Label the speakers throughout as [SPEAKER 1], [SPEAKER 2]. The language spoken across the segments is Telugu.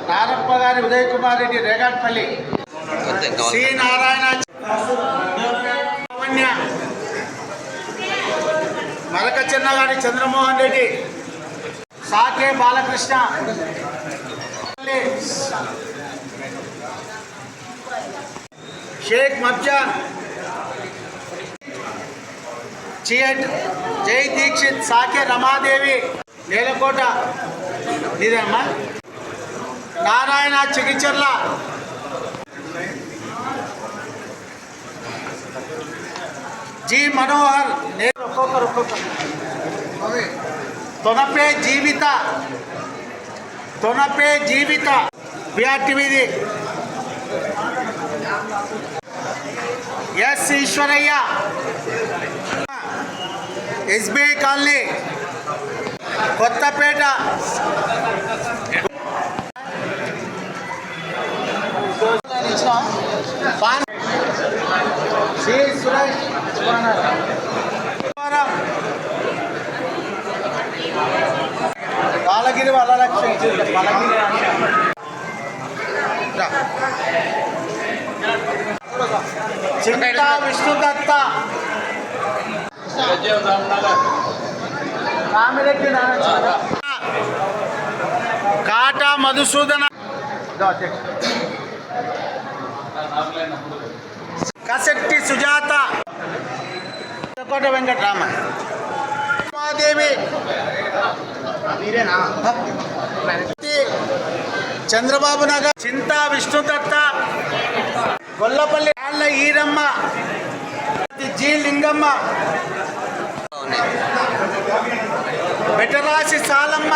[SPEAKER 1] నారప్ప గారి ఉదయ్ కుమార్ రెడ్డి రేగాట్పల్లి, సి నారాయణ మరక చిన్నగారి చంద్రమోహన్ రెడ్డి, సాకే బాలకృష్ణ, షేక్ మబ్జాన్, చియట్, జై దీక్షిత్, సాకే రమాదేవి, నేలకోట ఇదేమ్మా, నారాయణ చిగిచర్ల, జి మనోహర్, ఒక్కొక్కరు తొనపే జీవిత బిఆర్టీవీది, S Eswaraiah, SBI colony Kothapeta, Shri Suresh Balagiri Varalakshmi, Chinta Vishnudatta, Ramireddy, Kata Madhusudana, Kasetti Sujatha, Kota Venkatarama, Umadevi, Chandrababu Nagar, Chinta Vishnudatta, Gollapalli Eeramma, G Lingamma, బెటరాసి సాలమ్మ,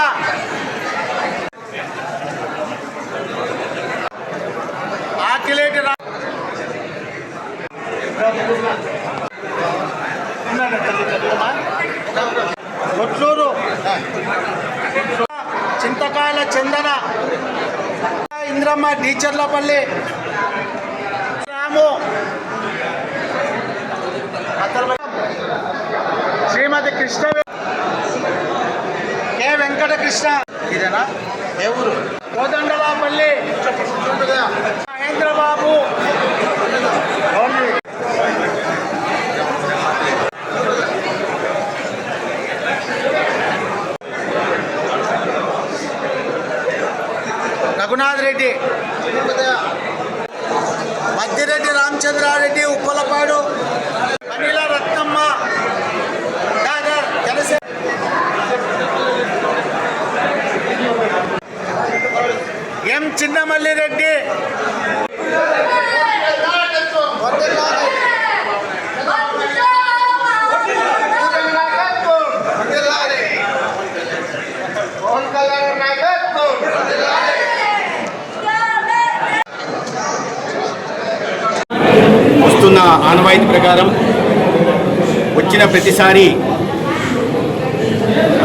[SPEAKER 1] ఆకిలేటి కొట్లూరు, చింతకాయల చందన, ఇంద్రమ్మ, టీచర్లపల్లి రాము, శ్రీమతి కృష్ణ, కె వెంకటకృష్ణ, ఇదేనా ఏ ఊరు, కోదండరాపల్లి, మహేంద్రబాబు, రఘునాథ్ రెడ్డి, మద్దిరెడ్డి రామచంద్రారెడ్డి, ఉప్పలపాడు, అనిల రత్నమ్మ, జనసేన, ఎం చిన్నమల్లి రెడ్డి,
[SPEAKER 2] వస్తున్న ఆనవాయితీ ప్రకారం వచ్చిన ప్రతిసారి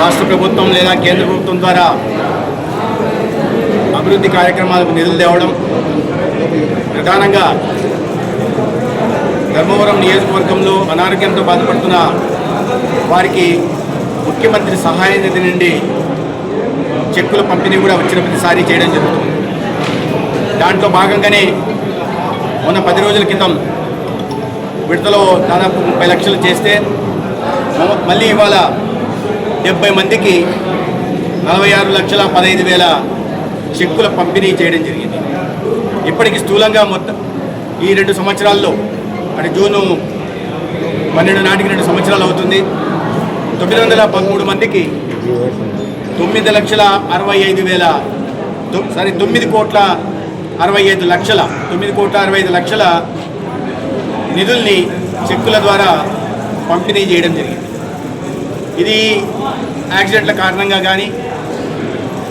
[SPEAKER 2] రాష్ట్ర ప్రభుత్వం లేదా కేంద్ర ప్రభుత్వం ద్వారా అభివృద్ధి కార్యక్రమాలకు నిధులు తేవడం, ప్రధానంగా ధర్మవరం నియోజకవర్గంలో అనారోగ్యంతో బాధపడుతున్న వారికి ముఖ్యమంత్రి సహాయ నిధి నుండి చెక్కుల పంపిణీ కూడా వచ్చిన ప్రతిసారి చేయడం జరుగుతుంది. దాంట్లో భాగంగానే మొన్న 10 రోజుల క్రితం విడతలో దాదాపు 30 లక్షలు చేస్తే మళ్ళీ ఇవాళ 70 మందికి 46,15,000 చెక్కుల పంపిణీ చేయడం జరిగింది. ఇప్పటికి స్థూలంగా మొత్తం ఈ 2 సంవత్సరాల్లో, అంటే జూను 12 నాటికి 2 సంవత్సరాలు అవుతుంది, 913 మందికి 9,65,00,000 నిధుల్ని చెక్కుల ద్వారా పంపిణీ చేయడం జరిగింది. ఇది యాక్సిడెంట్ల కారణంగా కానీ,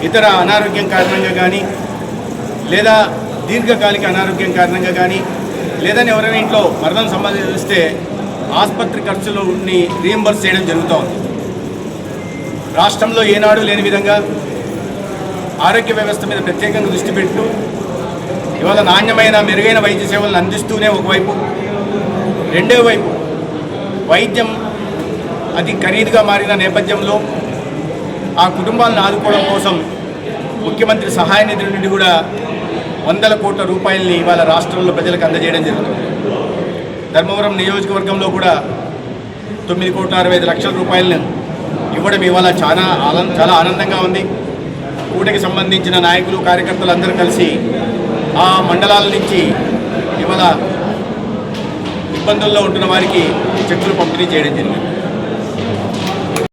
[SPEAKER 2] ఇతర అనారోగ్యం కారణంగా కానీ, లేదా దీర్ఘకాలిక అనారోగ్యం కారణంగా కానీ, లేదా ఎవరైనా ఇంట్లో మరణం సంబంధిస్తే ఆసుపత్రి ఖర్చులని రీయింబర్స్ చేయడం జరుగుతూ ఉంది. రాష్ట్రంలో ఏనాడు లేని విధంగా ఆరోగ్య వ్యవస్థ మీద ప్రత్యేకంగా దృష్టి పెడుతూ ఇవాళ నాణ్యమైన మెరుగైన వైద్య సేవలను అందిస్తూనే ఒకవైపు, రెండో వైపు వైద్యం అతి ఖరీదుగా మారిన నేపథ్యంలో ఆ కుటుంబాలను ఆదుకోవడం కోసం ముఖ్యమంత్రి సహాయ నిధి నుండి కూడా 100 కోట్ల రూపాయలని ఇవాళ రాష్ట్రంలో ప్రజలకు అందజేయడం జరుగుతుంది. ధర్మవరం నియోజకవర్గంలో కూడా 9,65,00,000 రూపాయలను ఇవ్వడం ఇవాళ చాలా ఆనందంగా ఉంది. కూటమికి సంబంధించిన నాయకులు కార్యకర్తలు అందరూ కలిసి ఆ మండలాల నుంచి ఇవాళ ఇబ్బందుల్లో ఉంటున్న వారికి చెక్కులు పంపిణీ చేయడం జరిగింది.